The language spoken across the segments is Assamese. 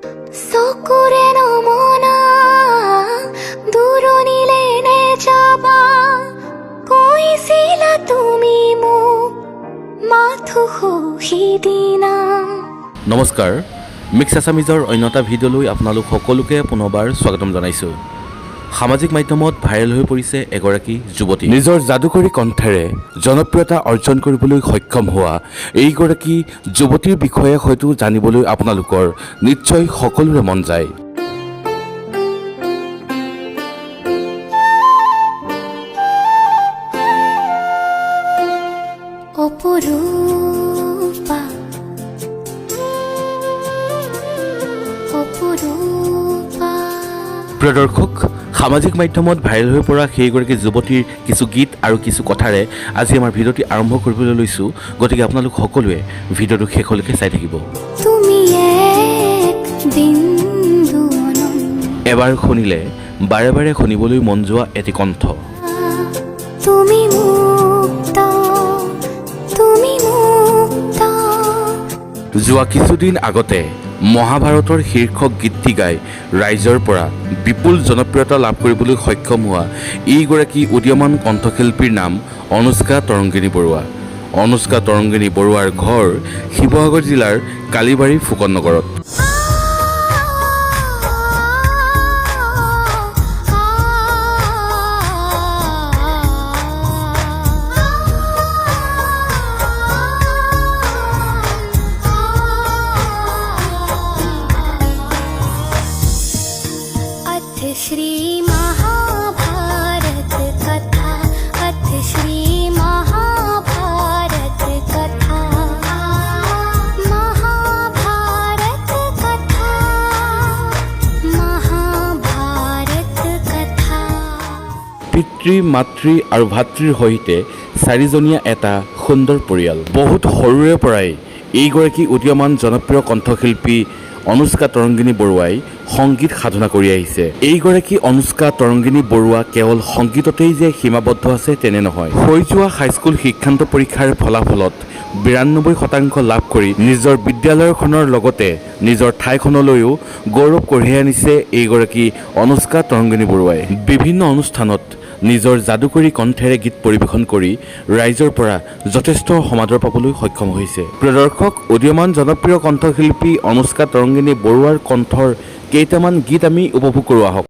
চকুৰে নমনা দূৰণিলে নেযাবা কৈছিলা তুমি মোক মাথো সিদিনা। নমস্কাৰ, মিক্স আছামিজৰ অন্য এটা ভিডিঅ'লৈ আপোনালোক সকলোকে পুনৰবাৰ স্বাগতম জনাইছোঁ। সামাজিক মাধ্যমত ভাইৰেল হৈ পৰিছে এগৰাকী যুৱতী। নিজৰ যাদুকৰী কণ্ঠেৰে জনপ্ৰিয়তা অৰ্জন কৰিবলৈ সক্ষম হোৱা এইগৰাকী যুৱতীৰ বিষয়ে হয়তো জানিবলৈ আপোনালোকৰ নিশ্চয় সকলোৰে মন যায়। অপৰূপা অপৰূপা। প্ৰিয় দৰ্শক, সামাজিক মাধ্যমত ভাইৰেল হৈ পৰা সেইগৰাকী যুৱতীৰ কিছু গীত আৰু কিছু কথাৰে আজি আমাৰ ভিডিঅ'টি আৰম্ভ কৰিবলৈ লৈছোঁ। গতিকে আপোনালোক সকলোৱে ভিডিঅ'টো শেষলৈকে চাই থাকিব। তুমি এক বিন্দু এবাৰ শুনিলে বাৰে বাৰে শুনিবলৈ মন যোৱা এটি কণ্ঠ। তুমি মুক্ত, তুমি মুক্ত। যোৱা কিছুদিন আগতে মহাভাৰতৰ শীৰ্ষক গীতটি গাই ৰাইজৰ পৰা বিপুল জনপ্ৰিয়তা লাভ কৰিবলৈ সক্ষম হোৱা এইগৰাকী উদীয়মান কণ্ঠশিল্পীৰ নাম অনুষ্কা তৰংগিনী বৰুৱা। অনুষ্কা তৰংগিনী বৰুৱাৰ ঘৰ শিৱসাগৰ জিলাৰ কালিবাৰী ফুকন নগৰত। श्री महाभारत कथा, अथ श्री महाभारत कथा, महाभारत कथा, महाभारत कथा। পিতৃ, মাতৃ আৰু ভাতৃৰ সৈতে চাৰিজনীয়া এটা সুন্দৰ পৰিয়াল। বহুত সৰুৰে পৰাই এইগৰাকী উদীয়মান জনপ্ৰিয় কণ্ঠশিল্পী অনুষ্কা তৰংগিনী বৰুৱাই সংগীত সাধনা কৰি আহিছে। এইগৰাকী অনুষ্কা তৰংগিনী বৰুৱা কেৱল সংগীততেই যে সীমাবদ্ধ আছে তেনে নহয়। হৈ যোৱা হাইস্কুল শিক্ষান্ত পৰীক্ষাৰ ফলাফলত ৯২% লাভ কৰি নিজৰ বিদ্যালয়খনৰ লগতে নিজৰ ঠাইখনলৈও গৌৰৱ কঢ়িয়াই আনিছে এইগৰাকী অনুষ্কা তৰংগিনী বৰুৱাই। বিভিন্ন অনুষ্ঠানত নিজৰ যাদুকৰী কণ্ঠেৰে গীত পৰিৱেশন কৰি ৰাইজৰ পৰা যথেষ্ট সমাদৰ পাবলৈ সক্ষম হৈছে। প্ৰিয় দৰ্শক, উদীয়মান জনপ্ৰিয় কণ্ঠশিল্পী অনুষ্কা তৰংগিনী বৰুৱাৰ কণ্ঠৰ কেইটামান গীত আমি উপভোগ কৰোঁ আহক।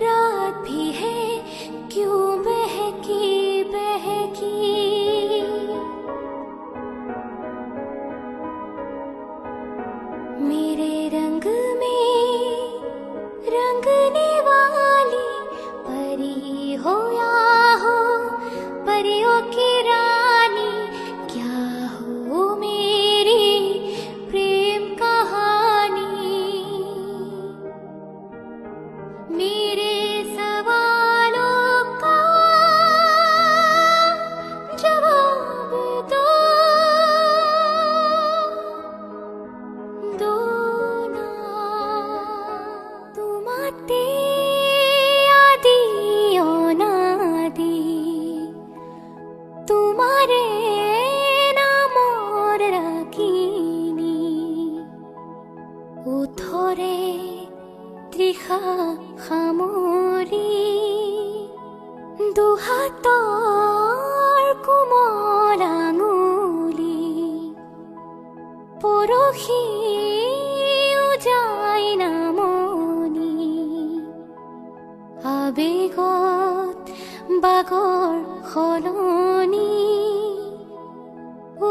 रात भी है क्यों बहकी बहकी। मेरे रंग में रंगने वाली परी हो या हो परियों की रानी, क्या हो मेरी प्रेम कहानी। मेरे सवालों का जवाब दो ना। तुम आते आदि अनादि तुम्हारे नाम और रागिनी उथरे ত্ৰিষা সামৰি দুহাতৰ কোমল আঙুলি পৰহি যায় নামনি। আবেগত বাগৰ সলনি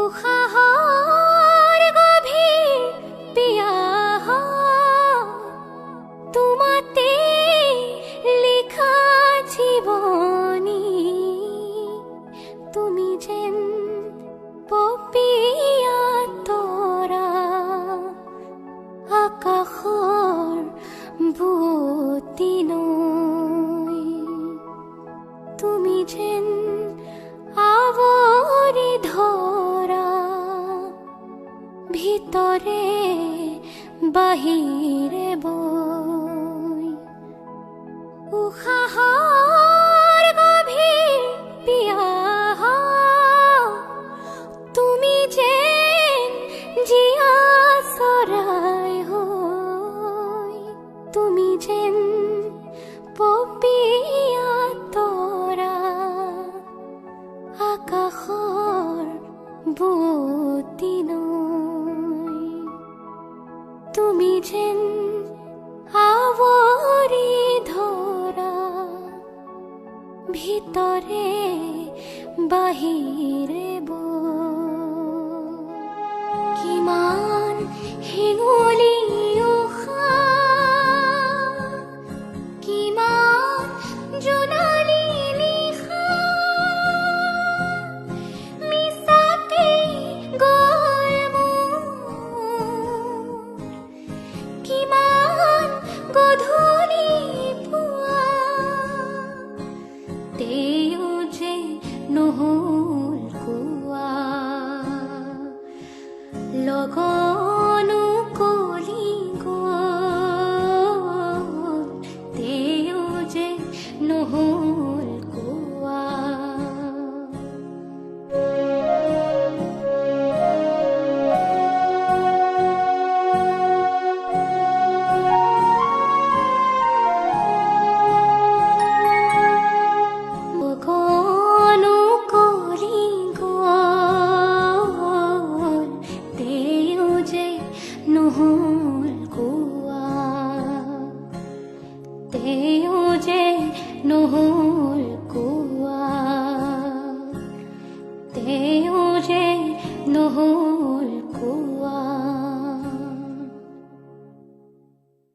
উশাহৰ গভীৰ পিয়াহ তোমাতে লিখা জীবনী। তুমি যেন পপীয়া তৰা আকাশৰ বুৱতী নৈ। তুমি যেন বাহিৰে বৈ উশাহৰ গভীৰ পিয়াহ তুমি যেন জীয়া চৰাই হৈ তুমি যেন পপীয়া তৰা আকাশৰ বুৱতী নৈ তুমি যেন আৱৰি ধৰা ভিতৰে বাহিৰে কিমান হেঙুলি উশাহ কিমান জোনালী নিশা মিছাতে গ'ল মোৰ কিমান গধূলি পুৱা তেও যে নহ'ল কোৱা লগনো কলি গ'ল তেও যে নহ'ল কোৱা লগনো কলি গ'ল তেও যে নহ'ল কোৱা